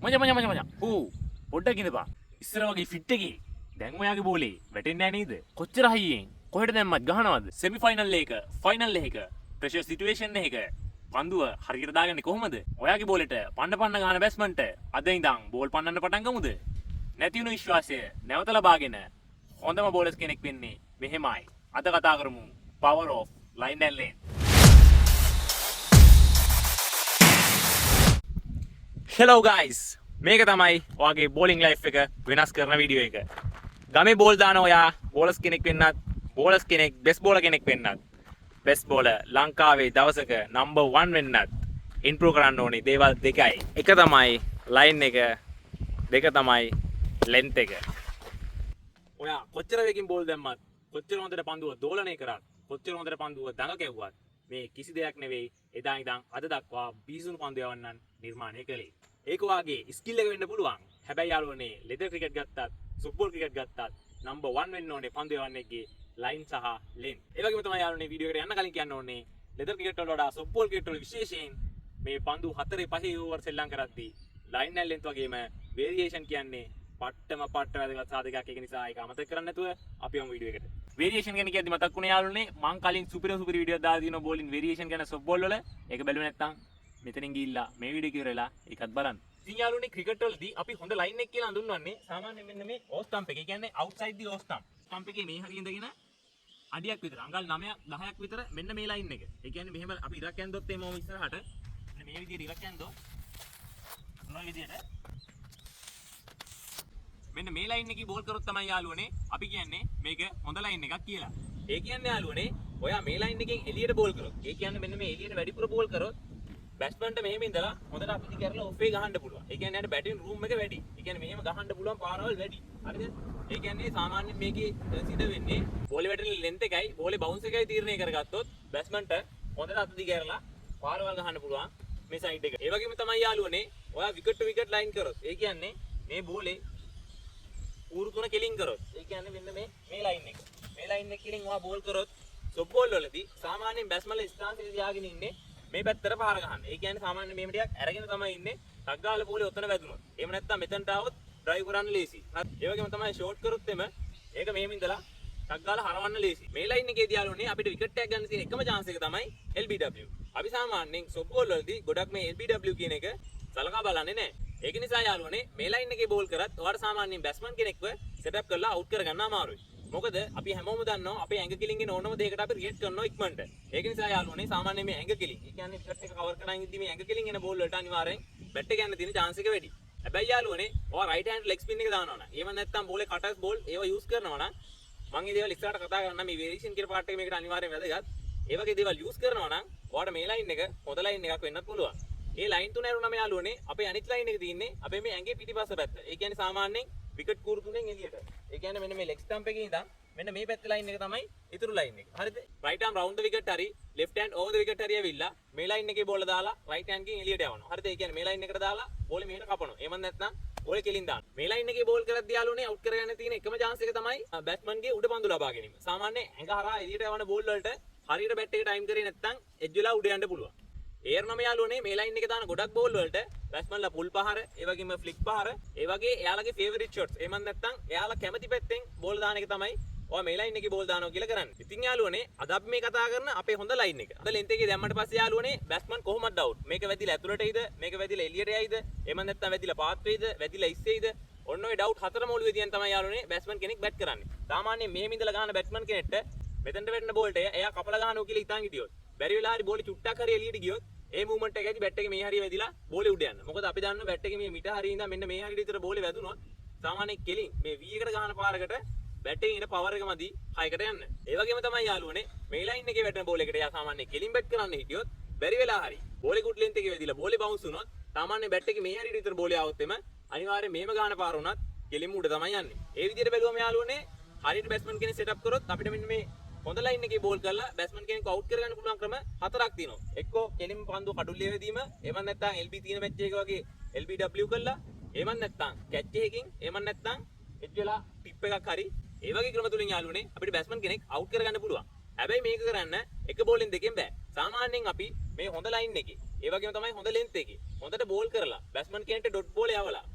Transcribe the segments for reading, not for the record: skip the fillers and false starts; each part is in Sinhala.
මචං පොඩ්ඩක් ඉඳපන්. ඉස්සර වගේ ෆිට් එකේ. දැන් ඔයාගේ බෝලේ වැටෙන්නේ නැහැ නේද? කොච්චර හයියෙන් කොහෙට දැම්මත් ගහනවද? සෙමි ෆයිනල් එක, ෆයිනල් එක, ප්‍රෙෂර් සිටුේෂන් එක පන්දුව හරියට දාගන්නේ කොහොමද? ඔයාගේ බෝලෙට පන්න ගහන බැට්ස්මන්ට අද ඉඳන් බෝල් පන්නන්න පටන් ගමුද? නැති වුණු විශ්වාසය නැවත ලබාගෙන හොඳම බෝලර්ස් කෙනෙක් වෙන්නේ මෙහෙමයි. අද කතා කරමු power of line and lane. Hello guys. මේක තමයි ඔයාගේ bowling life එක වෙනස් කරන වීඩියෝ එක. ගමේ බෝල් දාන ඔයා බෝලර්ස් කෙනෙක් වෙන්නත්, බෝලර්ස් කෙනෙක් බෙස්ට් බෝලර් කෙනෙක් වෙන්නත්, බෙස්ට් බෝලර් ලංකාවේ දවසක number 1 වෙන්නත් ඉම්ප්‍රූව් කරන්න ඕනේ දේවල් දෙකයි. එක තමයි line එක, දෙක තමයි length එක. ඔයා කොච්චර වෙකින් බෝල් දැම්මත්, කොච්චර හොඳට පන්දුව දෝලනය කරත්, කොච්චර හොඳට පන්දුව දඟ කැව්වත් මේ කිසි දෙයක් නෙවෙයි එදා ඉඳන් අද දක්වා බීසුණු පන්දු යවන්නන් නිර්මාණය කළේ. ඒක වාගේ ස්කිල් එක වෙන්න පුළුවන්. හැබැයි යාළුවනේ ලෙදර් ක්‍රිකට් ගත්තත්, ෆුට්බෝල් ක්‍රිකට් ගත්තත් නම්බර් 1 වෙන්න ඕනේ පන්දු යවන්නෙක්ගේ ලයින් සහ ලේන්. ඒ වගේම තමයි යාළුවනේ වීඩියෝ එකට යන්න කලින් කියන්න ඕනේ ලෙදර් ක්‍රිකට් වල වඩා ෆුට්බෝල් ක්‍රිකට් වල විශේෂයෙන් මේ පන්දු 4-5 ඕවර් සෙල්ලම් කරද්දී ලයින් and length වගේම වේරියේෂන් කියන්නේ පට්ටම වැදගත් සාධකයක්. ඒක නිසා ඒක අමතක කරන්න නැතුව අපි යමු වීඩියෝ එකට. වේරියේෂන් ගැන කියද්දි මතක් වුණේ යාළුවනේ මං කලින් සුපිරි වීඩියෝ දාලා දිනන බෝලින් වේරියේෂන් ගැන සොෆ්ට්බෝල් වල. ඒක බැලුවේ නැත්නම් මෙතනින් ගිහිල්ලා මේ වීඩියෝ එක ඉවරලා ඒකත් බලන්න. ඉතින් යාළුවනේ ක්‍රිකට් වලදී අපි හොඳ ලයින් එක කියලා හඳුන්වන්නේ සාමාන්‍යයෙන් මෙන්න මේ ඕෆ් ස්ටම්ප් එක. ඒ කියන්නේ අවුට්සයිඩ් දී ඕෆ් ස්ටම්ප්. ස්ටම්ප් එකේ මේ හරිය ඉඳගෙන අඩියක් විතර, අඟල් 9ක් 10ක් විතර මෙන්න මේ ලයින් එක. ඒ කියන්නේ මෙහෙම අපි ඉරක් ඇන්දොත් එමු ඉස්සරහට. මෙන්න මේ විදිහට ඉරක් ඇන්දොත් මොන විදිහට මෙන්න මේ ලයින් එකේ බෝල් කරොත් තමයි යාළුවනේ අපි කියන්නේ මේක හොඳ ලයින් එකක් කියලා. ඒ කියන්නේ යාළුවනේ ඔයා මේ ලයින් එකෙන් එළියට බෝල් කරොත්, ඒ කියන්නේ මෙන්න මේ එළියට වැඩිපුර බෝල් කරොත් බැට්ස්මන්ට මෙහෙම ඉඳලා හොඳට අපිට කරලා ඔෆ් එක ගහන්න පුළුවන්. ඒ කියන්නේ යාට බැටින් රූම් එක වැඩි. ඒ කියන්නේ මෙහෙම ගහන්න පුළුවන් පාරවල් වැඩි. හරිද? ඒ කියන්නේ සාමාන්‍යයෙන් මේකේ සිද්ධ වෙන්නේ බෝලේ වැටෙන ලෙන්ත් එකයි බෝලේ බවුන්ස් එකයි තීරණය කරගත්තොත් බැට්ස්මන්ට හොඳට අත දිග කරලා පාරවල් ගහන්න පුළුවන් මේ සයිඩ් එක. ඒ වගේම තමයි යාළුවනේ ඔයා විකට් ටු විකට් ලයින් කරොත්, ඒ කියන්නේ මේ බෝලේ ඌරු තුන කෙලින් කරොත්, ඒ කියන්නේ මෙන්න මේ ලයින් එක. මේ ලයින් එක කෙලින් ඔයා බෝල් කරොත් සොෆ්ට් බෝල් වලදී සාමාන්‍යයෙන් බැට්ස්මන්ලා ස්ටාන්ස් එක තියාගෙන ඉන්නේ මේ පැත්තට පාර ගහන්න. ඒ කියන්නේ සාමාන්‍යයෙන් මේ ටිකක් අරගෙන තමයි ඉන්නේ. ටක් ගාලා බෝලේ ඔතන වැදුනොත්. එහෙම නැත්නම් මෙතනට ආවොත් ඩ්‍රයිව් කරන්න ලේසි. ඒ වගේම තමයි ෂෝට් කරොත් එම ඒක මෙහෙම ඉඳලා ටක් ගාලා හරවන්න ලේසි. මේ ලයින් එකේදී යාළුවනේ අපිට විකට් එකක් ගන්න තියෙන එකම chance එක තමයි LBW. අපි සාමාන්‍යයෙන් සොෆ්ට් බෝල් වලදී ගොඩක් මේ LBW කියන එක සලකා බලන්නේ නැහැ. ඒක නිසා යාළුවනේ මේ ලයින් එකේ බෝල් කරත් ඔයාලට සාමාන්‍යයෙන් බැට්ස්මන් කෙනෙක්ව සෙටප් කරලා අවුට් කරගන්න අමාරුයි. මොකද අපි හැමෝම දන්නවා අපේ ඇඟ කිලින්ගෙන ඕනම දෙයකට අපි රියැක්ට් කරනවා ඉක්මනට. ඒක නිසා යාළුවනේ සාමාන්‍යයෙන් මේ ඇඟ කිලින්, ඒ කියන්නේ විකට් එක කවර් කරන ඉඳි මේ ඇඟ කිලින් එන බෝල් වලට අනිවාර්යෙන් බැට් එක යන්න තියෙන chance එක වැඩි. හැබැයි යාළුවනේ ඔයා රයිට් හෑන්ඩ් ලෙග් ස්පින් එක දානවා නම්, එහෙම නැත්නම් බෝලේ කටර්ස් බෝල් ඒවා යූස් කරනවා නම්, මම මේ දේවල් ඉස්සරහට කතා කරන්න මේ වේරියේෂන් කියන පාර්ට් එක මේකට අනිවාර්යෙන් වැදගත්. ඒ වගේ දේවල් යූස් කරනවා නම් ඔයාට මේ ලයින් එක හොඳ ලයින් එකක් වෙන්නත් පුළුවන්. ඒ ලයින් තුන ඇරුණාම යාළුවනේ අපේ අනිත් ලයින් එක තියෙන්නේ අපේ මේ ඇඟේ පිටිපස්ස පැත්ත. ඒ කියන්නේ සාමාන්‍යයෙන් විකට් කූරු තුනෙන් එළියට. ඒ කියන්නේ මෙන්න මේ ලෙග් ස්ටම්ප් එකේ ඉඳන් මෙන්න මේ පැත්තේ ලයින් එක තමයි ඉතුරු ලයින් එක. හරිද? රයිට් ආම් රවුන්ඩ් ද විකට් හරි, ලෙෆ්ට් හෑන්ඩ් ඕවර් ද විකට් හරි ඇවිල්ලා මේ ලයින් එකේ බෝල දාලා රයිට් හෑන්ඩ් කින් එළියට යවනවා. හරිද? ඒ කියන්නේ මේ ලයින් එකට දාලා බෝලේ මෙහෙට කපනවා. එහෙම නැත්නම් බෝලේ කෙලින් දානවා. මේ ලයින් එකේ බෝල් කරද්දී යාළුවනේ අවුට් කරගන්න තියෙන එකම chance එක තමයි බැට්ස්මන්ගේ උඩ පන්දු ලබා ගැනීම. සාමාන්‍යයෙන් ඇඟ හරහා එළියට යවන බෝල් වලට හරියට බැට් එක ටයිම් කරේ නැත්නම් එජ් වෙලා උඩ යන්න පුළුවන්. ඒර්නම යාළුවනේ මේ ලයින් එකේ දාන ගොඩක් බෝල් වලට බැට්ස්මන්ලා පුල් පහර, ඒ වගේම ෆ්ලික් පහර, ඒ වගේ එයාලගේ ෆේවරිට් ෂොට්ස්, එහෙම නැත්නම් එයාලා කැමති පැත්තෙන් බෝල් දාන එක තමයි ඔයා මේ ලයින් එකේ බෝල් දානවා කියලා කරන්නේ. ඉතින් යාළුවනේ අද අපි මේ කතා කරන අපේ හොඳ ලයින් එක. අද ලෙන්ත් එකේ දැම්මට පස්සේ යාළුවනේ බැට්ස්මන් කොහොමද අවුට්? මේක වැදිලා ඇතුළට එයිද? මේක වැදිලා එළියට යයිද? එහෙම නැත්නම් වැදිලා පාත් වෙයිද? වැදිලා ඉස්සෙයිද? ඔන්න ඔය ඩවුට් හතරම ඔළුවේ තියන් තමයි යාළුවනේ බැට්ස්මන් කෙනෙක් බැට් කරන්නේ. සාමාන්‍යයෙන් මෙහෙම ඉඳලා ගහන බැට්ස්මන් කෙනෙක්ට මෙතෙන්ට වැටෙන බෝල්ට එයා කපලා ගහනවා කියලා හිතාන් හිටියොත්, බැරි වෙලා හරි බෝලේ චුට්ටක් හරි එළියට ගියොත් ඒ මූවමන්ට් එකේදී බැට් එකේ මේ හරිය වැදිලා බෝලේ උඩ යන්න. මොකද අපි දන්නවා බැට් එකේ මේ මිට හරිය ඉඳන් මෙන්න මේ හරියට විතර බෝලේ වැදුනොත් සාමාන්‍යයෙන් කෙලින් මේ V එකට ගහන පාරකට බැට් එකේ ඉන පවර් එක මදි 6කට යන්න. ඒ වගේම තමයි යාළුවනේ මේ ලයින් එකේ වැටෙන බෝල් එකට යා සාමාන්‍යයෙන් කෙලින් බැට් කරන්න හිටියොත් බැරි වෙලා හරි බෝලේ කුට් ලෙන්ත් එකේ වැදිලා බෝලේ බවුන්ස් වුණොත් සාමාන්‍යයෙන් බැට් එකේ මේ හරියට විතර බෝලේ ආවොත් එම අනිවාර්යයෙන් මෙහෙම ගහන පාර වුණත් කෙලින් උඩ තමයි යන්නේ. ඒ විදිහට බැලුවම යාළුවනේ හරියට බැට්ස්මන් කෙනෙක් සෙටප් කරොත් අපිට මෙන්න මේ හොඳ ලයින් එකේ බෝල් කරලා බැට්ස්මන් කෙනෙක්ව අවුට් කරගන්න පුළුවන් ක්‍රම හතරක් තියෙනවා. එක්කෝ කෙලින් පන්දුව කඩුල්ලේ වැදීම, එහෙම නැත්නම් LB තියෙන මැච් එකක වගේ LBW කරලා, එහෙම නැත්නම් කැච් එකකින්, එහෙම නැත්නම් එජ් වෙලා ටිප් එකක් හරි, ඒ වගේ ක්‍රම තුලින් යාළුවනේ අපිට බැට්ස්මන් කෙනෙක් අවුට් කරගන්න පුළුවන්. හැබැයි මේක කරන්න එක බෝලෙන් දෙකෙන් බෑ. සාමාන්‍යයෙන් අපි මේ හොඳ ලයින් එකේ ඒ වගේම තමයි හොඳ ලෙන්ත් එකේ. හොඳට බෝල් කරලා බැට්ස්මන් කෙනෙක්ට ඩොට් බෝල්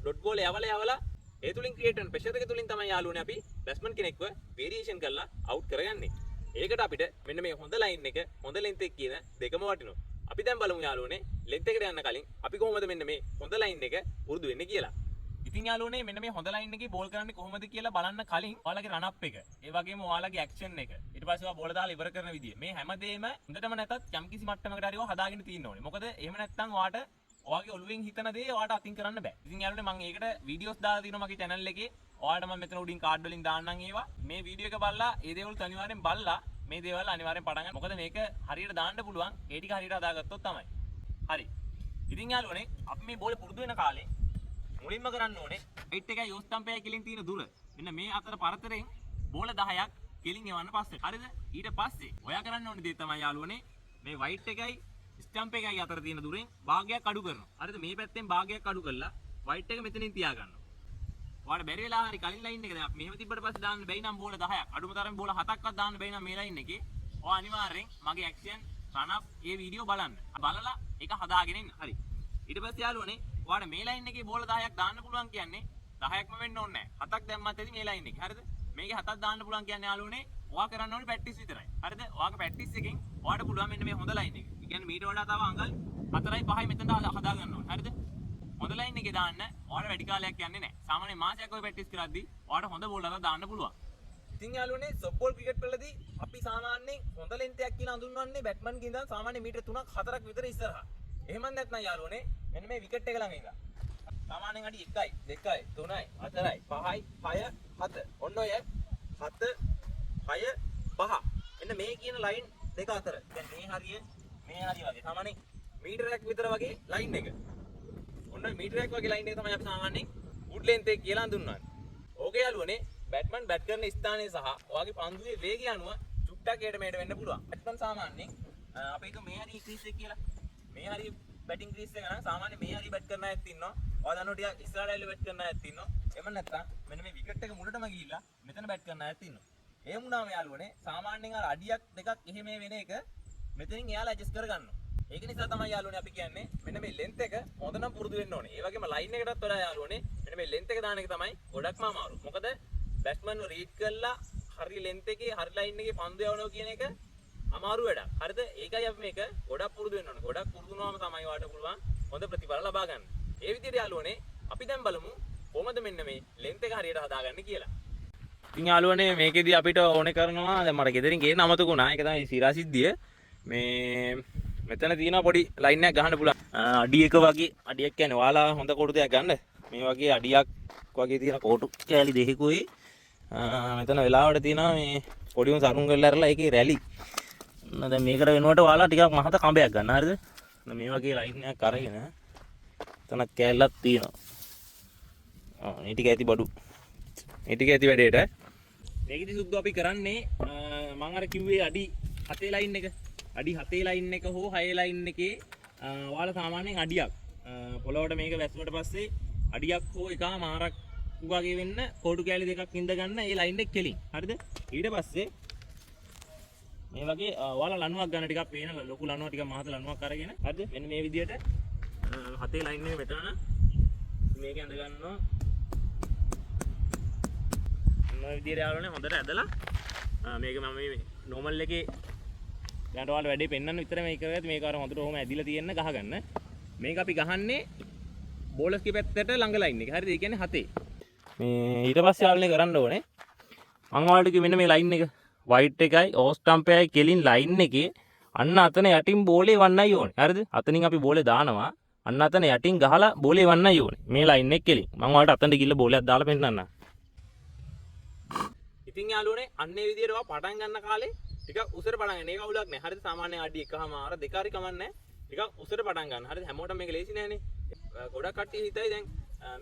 යවලා ඒ තුලින් ක්‍රියේට් වෙන ප්‍රෙෂර් එක තුලින් තමයි යාළුවනේ අපි බැට්ස්මන් කෙනෙක්ව වේරියේෂන් කරලා අවුට් කරගන්නේ. ඒකට අපිට මෙන්න මේ හොඳ ලයින් එක හොඳ ලෙන්ත් එක කියන දෙකම වටිනවා. අපි දැන් බලමු යාළුවනේ ලෙන්ත් එකට යන්න කලින් අපි කොහොමද මෙන්න මේ හොඳ ලයින් එක පුරුදු වෙන්නේ කියලා. ඉතින් යාළුවනේ මෙන්න මේ හොඳ ලයින් එකේ බෝල් කරන්නේ කොහොමද කියලා බලන්න කලින් ඔයාලගේ රන් අප් එක, ඒ වගේම ඔයාලගේ ඇක්ෂන් එක, ඊට පස්සේ ඔයා බෝල දාලා ඉවර කරන විදිය, මේ හැමදේම හොඳටම නැතත් යම්කිසි මට්ටමකට හරි ඔයා හදාගෙන තියෙන්න ඕනේ. මොකද එහෙම නැත්නම් ඔයාට ඔයාගේ ඔළුවෙන් හිතන දේ ඔයාට අතින් කරන්න බෑ. ඉතින් යාළුවනේ මම ඒකට වීඩියෝස් දාලා තියෙනවා මගේ channel එකේ. ඔයාලට මම මෙතන උඩින් කාඩ් වලින් දාන්නම් ඒවා. මේ වීඩියෝ එක බලලා ඒ දේවල් අනිවාර්යෙන් බලලා මේ දේවල් අනිවාර්යෙන් පටන් ගන්න. මොකද මේක හරියට දාන්න පුළුවන්. ඒ ටික හරියට හදාගත්තොත් තමයි. හරි. ඉතින් යාළුවනේ අපි මේ බෝලේ පුරුදු වෙන කාලේ මුලින්ම කරන්න ඕනේ වයිට් එකයි යෝ ස්ටම්ප් එකයි කෙලින් තියෙන දුර. මෙන්න මේ අතර පරතරෙන් බෝල 10ක් කෙලින් එවන්න පස්සේ. හරිද? ඊට පස්සේ ඔයා කරන්න ඕනේ දේ තමයි යාළුවනේ මේ වයිට් එකයි ස්ටම්ප් එකයි අතර තියෙන දුරෙන් භාගයක් අඩු කරනවා. හරිද? මේ පැත්තෙන් භාගයක් අඩු කරලා වයිට් එක මෙතනින් තියා ගන්නවා. ඔයාලට බැරි වෙලා හරි කලින් ලයින් එක දැන් අපි මෙහෙම තිබ්බට පස්සේ දාන්න බැයි නම් බෝල 10ක්. අඩුම තරමේ බෝල 7ක්වත් දාන්න බැයි නම් මේ ලයින් එකේ ඔයා අනිවාර්යෙන් මගේ ඇක්ෂන් රන් අප් ඒ වීඩියෝ බලන්න. බලලා ඒක හදාගෙන ඉන්න. හරි. ඊට පස්සේ යාළුවනේ ඔයාලට මේ ලයින් එකේ බෝල 10ක් දාන්න පුළුවන් කියන්නේ 10ක්ම වෙන්න ඕනේ නැහැ. 7ක් දැම්මත් ඇති මේ ලයින් එකේ. හරිද? මේකේ 7ක් දාන්න පුළුවන් කියන්නේ යාළුවනේ ඔයා කරන්න ඕනේ ප්‍රැක්ටිස් විතරයි. හරිද? ඔයාගේ ප්‍රැක්ටිස් එකෙන් ඔයාට පුළුවන් මෙන්න මේ හොඳ ලයින් එක. ඒ කියන්නේ මීට වඩා තව අඟල් 4යි 5යි මෙතන හදා ගන්න ඕනේ. හරිද? හොඳ ලයින් එකේ දාන්න ඔයාට වැඩි කාලයක් යන්නේ නැහැ. සාමාන්‍ය මාසයක් ඔය ප්‍රැක්ටිස් කරද්දී ඔයාට හොඳ බෝල් එකක් දාන්න පුළුවන්. ඉතින් යාළුවනේ සොෆ්ට්බෝල් ක්‍රිකට් වලදී අපි සාමාන්‍යයෙන් හොඳ ලෙන්ත් එකක් කියලා හඳුන්වන්නේ බැට්මන් ගේ ඉඳන් සාමාන්‍ය මීටර 3ක් 4ක් විතර ඉස්සරහා. එහෙම නැත්නම් යාළුවනේ මෙන්න මේ විකට් එක ළඟ ඉඳන් සාමාන්‍යයෙන් අඩි 1යි 2යි 3යි 4යි 5යි 6 7 ඔන්න ඔය 7 6 5 මෙන්න මේ කියන ලයින් දෙක අතර දැන් මේ හරිය වගේ සාමාන්‍යයෙන් මීටරයක් විතර වගේ ලයින් එක. ඔන්න මීටරයක් වගේ ලයින් එක තමයි අපි සාමාන්‍යයෙන් වුඩ් ලෙන්ත් එක කියලා හඳුන්වන්නේ. ඕකේ යාළුවනේ බැට්මන් බැට් කරන ස්ථානයේ සහ ඔයාගේ පන්දුවේ වේගය අනුව චුට්ටක් එඩ මෙහෙට වෙන්න පුළුවන්. බැට්මන් සාමාන්‍යයෙන් අපි හිතමු මේ හරිය ක්‍රීස් එක කියලා. මේ හරිය බැටිං ක්‍රීස් එක නම් සාමාන්‍ය මේ හරිය බැට් කරන අයත් ඉන්නවා. ඔයා දන්නවා ටිකක් ඉස්සරහට ඇවිල්ලා බැට් කරන අයත් ඉන්නවා. එහෙම නැත්නම් මෙන්න මේ විකට් එක මුලටම ගිහිල්ලා මෙතන බැට් කරන අයත් ඉන්නවා. ඒ වුණාම යාළුවනේ සාමාන්‍යයෙන් අර අඩියක් දෙකක් එහෙම වෙන එක මෙතනින් එයාලා ඇඩ්ජස්ට් කරගන්නවා. ඒක නිසා තමයි යාළුවනේ අපි කියන්නේ මෙන්න මේ ලෙන්ත් එක හොඳනම් පුරුදු වෙන්න ඕනේ. ඒ වගේම ලයින් එකටත් වඩා යාළුවනේ මෙන්න මේ ලෙන්ත් එක දාන එක තමයි ගොඩක්ම අමාරු. මොකද බැට්ස්මන් රීඩ් කරලා හරි ලෙන්ත් එකේ හරි ලයින් එකේ පන්දු යවනවා කියන එක අමාරු වැඩක්. හරිද? ඒකයි අපි මේක ගොඩක් පුරුදු වෙන්න ඕනේ. ගොඩක් පුරුදු වුණාම තමයි වාට පුළුවන් හොඳ ප්‍රතිඵල ලබා ගන්න. ඒ විදිහට යාළුවනේ අපි දැන් බලමු කොහොමද මෙන්න මේ ලෙන්ත් එක හරියට හදාගන්නේ කියලා. ඉතින් යාළුවනේ මේකෙදි අපිට ඕනේ කරනවා දැන් මට ගෙදරින් ගේන්න අමතක වුණා. ඒක තමයි සිරා සිද්ධිය. මේ මෙතන තියෙන පොඩි ලයින් එකක් ගහන්න පුළුවන්. අඩි එක වගේ අඩියක් කියන්නේ ඔයාලා හොඳ කොටු දෙයක් ගන්න. මේ වගේ අඩියක් වගේ තියෙන කොටු කෑලි දෙකකුයි මෙතන වෙලාවට තියෙනවා මේ පොඩි උන් සරුන් කරලා අරලා ඒකේ රැලි. දැන් මේකට වෙනුවට ඔයාලා ටිකක් මහත කඹයක් ගන්න. හරිද? මේ වගේ ලයින් එකක් අරගෙන එතන කෑල්ලක් තියෙනවා. මේ ටික ඇති බඩු. මේ ටික ඇති වැඩේට. මේකෙදි සුද්ධ අපි කරන්නේ මම අර කිව්වේ අඩි 7 ලයින් එක. අඩි 7 ලයින් එක හෝ 6 ලයින් එකේ ඔයාලා සාමාන්‍යයෙන් අඩියක් පොළොවට මේක වැස්සුවට පස්සේ අඩියක් හෝ එකමාරක් වගේ වෙන්න කෝටු කෑලි දෙකක් ඉඳ ගන්න ඒ ලයින් එක කෙලින්. හරිද? ඊට පස්සේ මේ වගේ ඔයාලා ලණුවක් ගන්න ටිකක් පේන ලොකු ලණුවක් ටිකක් මහත ලණුවක් අරගෙන හරිද? මෙන්න මේ විදියට 7 ලයින් එක මෙතන මේක ඇඳ ගන්නවා. මේ විදියට යාළුවනේ හොඳට ඇදලා මේක මම මේ නෝමල් එකේ දැන් ඔයාලට වැඩේ පෙන්වන්න විතර මේක කරගත්ත මේක අර හොඳට ඔහොම ඇදිලා තියෙන්න ගහගන්න. මේක අපි ගහන්නේ බෝලර්ස්ගේ පැත්තට ළඟ ලයින් එක. හරිද? ඒ කියන්නේ 7. මේ ඊට පස්සේ යාළුවනේ කරන්න ඕනේ මම ඔයාලට කිව්ව මෙන්න මේ ලයින් එක වයිට් එකයි ඕ ස්ටම්ප් එකයි කෙලින් ලයින් එකේ අන්න අතන යටින් බෝලේ වන්නයි ඕනේ. හරිද? අතනින් අපි බෝලේ දානවා. අන්න අතන යටින් ගහලා බෝලේ වන්නයි ඕනේ. මේ ලයින් එක කෙලින්. මම ඔයාලට අතනට ගිහලා බෝලයක් දාලා පෙන්නන්නම්. ඉතින් යාළුවනේ අන්න ඒ විදියට ඔයා පටන් ගන්න කාලේ ටිකක් උසට පටන් ගන්න. ඒක අවුලක් නෑ. හරිද? සාමාන්‍ය අඩි 1මාර 2 හරි කමන්නේ. ටිකක් උසට පටන් ගන්න. හරිද? හැමෝටම මේක ලේසි නෑනේ. ගොඩක් කට්ටිය හිතයි දැන්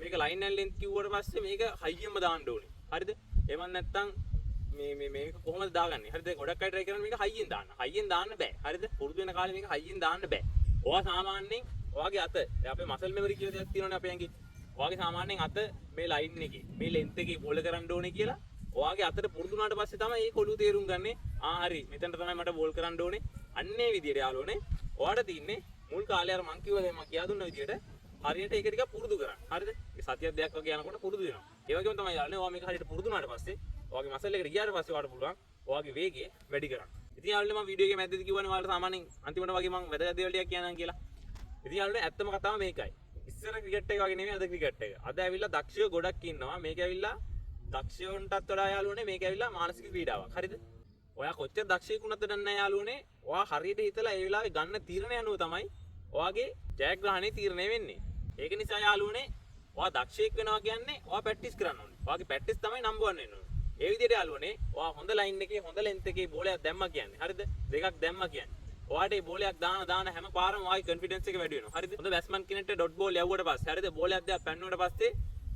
මේක ලයින් ඇන්ඩ් ලෙන්ත් කිව්වට පස්සේ මේක හයියෙන්ම දාන්න ඕනේ. හරිද? එහෙම නැත්නම් මේක කොහොමද දාගන්නේ? හරිද? ගොඩක් අය try කරන්නේ මේක හයියෙන් දාන්න. හයියෙන් දාන්න බෑ. හරිද? පුරුදු වෙන කාලේ මේක හයියෙන් දාන්න බෑ. ඔයා සාමාන්‍යයෙන් ඔයාගේ අත අපේ මසල් මෙමරි කියලා දෙයක් තියෙනවනේ අපේ ඇඟේ. ඔයාගේ සාමාන්‍යයෙන් අත මේ ලයින් එකේ මේ ලෙන්ත් එකේ බෝල කරන්න ඕනේ කියලා ඔයාගේ අතට පුරුදු වුණාට පස්සේ තමයි මේ කොළුව තේරුම් ගන්නේ. හරි මෙතනට තමයි මට බෝල් කරන්න ඕනේ. අන්නේ විදියට යාළුවනේ ඔයාට තියන්නේ මුල් කාලේ අර මං කිව්වා දැන් මම කියා දුන්න විදියට හරියට ඒක ටිකක් පුරුදු කරන්න. හරිද? ඒ සතියක් දෙකක් වගේ යනකොට පුරුදු වෙනවා. ඒ වගේම තමයි යාළුවනේ ඔයා මේක හරියට පුරුදු වුණාට පස්සේ ඔයාගේ මසල් එකට ගියාට පස්සේ ඔයාලට පුළුවන් ඔයාගේ වේගය වැඩි කරන්න. ඉතින් යාළුවනේ මම වීඩියෝ එකේ මැද්දේදී කිව්වනේ ඔයාලට සාමාන්‍යයෙන් අන්තිමට වගේ මම වැදගත් දේවල් ටිකක් කියනනම් කියලා. ඉතින් යාළුවනේ ඇත්තම කතාව මේකයි. ඉස්සර ක්‍රිකට් එක වගේ නෙමෙයි අද ක්‍රිකට් එක. අද ඇවිල්ලා දක්ෂයෝ ගොඩක් ඉන්නවා. මේක ඇවිල්ලා දක්ෂයන්ටත් වඩා යාළුවනේ මේක ඇවිල්ලා මානසික පීඩාවක්. හරිද? ඔයා කොච්චර දක්ෂයෙක් වුණත් දන්නේ නැහැ යාළුවනේ. ඔයා හරියට හිතලා ඒ වෙලාවේ ගන්න තීරණය අනුව තමයි ඔයාගේ ජයග්‍රහණය තීරණය වෙන්නේ. ඒක නිසා යාළුවනේ ඔයා දක්ෂයෙක් වෙනවා කියන්නේ ඔයා ප්‍රැක්ටිස් කරන්න ඕනේ. ඔයාගේ ප්‍රැක්ටිස් තමයි නම්බර් 1 වෙන්න ඕනේ. ඒ විදිහට යාළුවනේ ඔයා හොඳ ලයින් එකේ හොඳ ලෙන්ත් එකේ බෝලයක් දැම්මා කියන්නේ. හරිද? දෙකක් දැම්මා කියන්නේ. ඔයාට මේ බෝලයක් දාන හැම පාරම ඔයාගේ කොන්ෆිඩන්ස් එක වැඩි වෙනවා. හරිද? හොඳ බැට්ස්මන් කෙනෙක්ට ඩොට් බෝල් යවුවට පස්සේ හරිද? බෝලයක් දෙයක් පැන්නුවට පස්සේ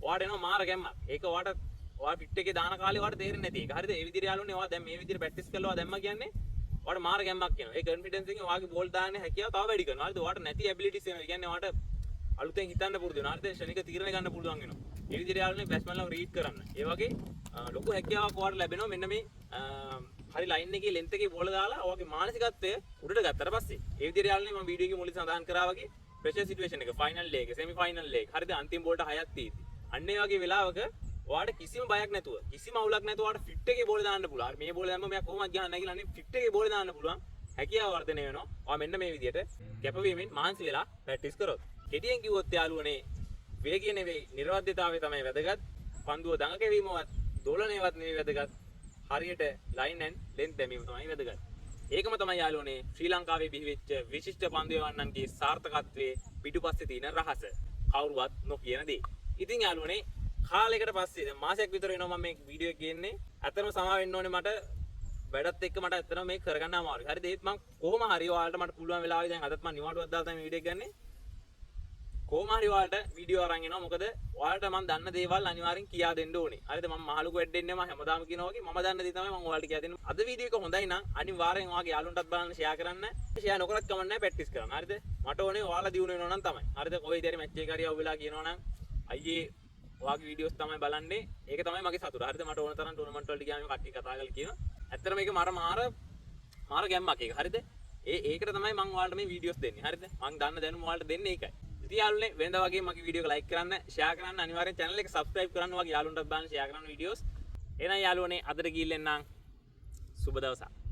ඔයාට එනවා මාර ගැම්මක්. ඒක ඔයා පිට් එකේ දාන කාලේ ඔයාට තේරෙන්නේ නැති එක. හරිද? ඒ විදිහට යාළුවනේ ඔයා දැන් මේ විදිහට ප්‍රැක්ටිස් කරලා ඔයා දැම්මා කියන්නේ ඔයාට මාර ගැම්මක් එනවා. ඒ කොන්ෆිඩන්ස් එකෙන් ඔයාගේ බෝල් දාන්නේ හැකියාව තව වැඩි කරනවා. හරිද? ඔයාට නැති ඇබිලිටිස් එනවා. ඒ කියන්නේ ඔයාට අලුතෙන් හිතන්න පුරුදු වෙනවා. හරිද? ශනික තීරණ ගන්න පුළුවන් වෙනවා. ඒ විදිහට යාළුවනේ බැට්ස්මන්ලා රීඩ් කරන්න. ඒ වගේ ලොකු හැකියාවක් ඔයාලට ලැබෙනවා. මෙන්න මේ හරි ලයින් එකේ ලෙන්ත් එකේ බෝල දාලා ඔයාගේ මානසිකත්වය උඩට ගත්තට පස්සේ ඒ විදිහට යාළුවනේ මම වීඩියෝ එකේ මුලින් සඳහන් කරා වගේ ප්‍රෙෂර් සිටුේෂන් එක ෆයිනල් ලේග් සෙමි ෆයිනල් ලේග් හරිද අන්තිම බෝල්ට 6ක් තියෙද්දි අන්න ඒ වගේ වෙලාවක ඔයාට කිසිම බයක් නැතුව කිසිම අවුලක් නැතුව ඔයාට ෆිට් එකේ බෝල දාන්න පුළුවන්. හරි මේ බෝල දැම්ම මෙයා කොහොමද ගහන්නේ නැගිලා අනේ ෆිට් එකේ බෝල දාන්න පුළුවන්. හැකියාව වර්ධනය වෙනවා. ඔයා මෙන්න මේ විදිහට කැපවීමෙන් මහන්සි වෙලා ප්‍රැක්ටිස් කරොත්. කෙටියෙන් කිව්වොත් යාළුවනේ වේගය නෙවෙයි නිර්වද්‍යතාවය තමයි වැදගත්. පන්දුව දඟ කැවීමවත් දෝලනයවත් නෙවෙයි වැදගත්. හරියට ලයින් ඇන් ලෙන්ත් දැමීම තමයි වැදගත්. ඒකම තමයි යාළුවනේ ශ්‍රී ලංකාවේ බිහිවෙච්ච විශිෂ්ට පන්දු යවන්නන්ගේ සාර්ථකත්වයේ පිටුපස්සේ තියෙන රහස. කවුරුවත් නොකියන දේ. ඉතින් යාළුවනේ කාලයකට පස්සේ දැන් මාසයක් විතර වෙනවා මම මේ වීඩියෝ එක ගේන්නේ. අතරම සමා වෙන්න ඕනේ මට වැඩත් එක්ක මට ඇත්තටම මේක කරගන්න අමාරුයි. හරිද? ඒත් මම කොහොම හරි ඔයාලට මට පුළුවන් වෙලාවෙ දැන් අදත් මම නිවාඩුවක් දාලා තමයි වීඩියෝ එක ගන්නේ. කොහොම හරි ඔයාලට වීඩියෝ අරන් එනවා. මොකද ඔයාලට මම දන්න දේවල් අනිවාර්යෙන් කියා දෙන්න ඕනේ. හරිද? මම මහලුක වැඩෙන්නේ මම හැමදාම කියනවා වගේ මම දන්න දේ තමයි මම ඔයාලට කියා දෙන්නේ. අද වීඩියෝ එක හොඳයි නම් අනිවාර්යෙන් ඔයාගේ යාළුවන්ටත් බලන්න ෂෙයා කරන්න. ෂෙයා නොකරත් කමක් නැහැ ප්‍රැක්ටිස් කරන්න. හරිද? මට ඕනේ ඔයාලා දිනු වෙනවා නම් තමයි. හරිද? කොයි විදිහට මැච් එක හරි අවුලා කියනවා නම් අයියේ ඔයාගේ වීඩියෝස් තමයි බලන්නේ. ඒක තමයි මගේ සතුට. හරිද? මට ඕන තරම් ටූර්නමන්ට් වලට ගියාම කට්ටිය කතා කරලා කියනවා. ඇත්තටම මේක මාර ගැම්මක් ඒක. හරිද? ඒකට තමයි මම ඔයාලට මේ වීඩියෝස් දෙන්නේ. හරිද? මම දන්න දැනුම ඔයාලට දෙන්නේ ඒකයි. ඉතින් යාළුවනේ වෙනදා වගේ මගේ වීඩියෝ එක ලයික් කරන්න, ෂෙයා කරන්න, අනිවාර්යෙන් channel එක subscribe කරන්න. වගේ යාළුවන්ටත් බලන්න ෂෙයා කරන්න වීඩියෝස්. එහෙනම් යාළුවනේ අදට ගිහින් එන්නම්. සුබ දවසක්.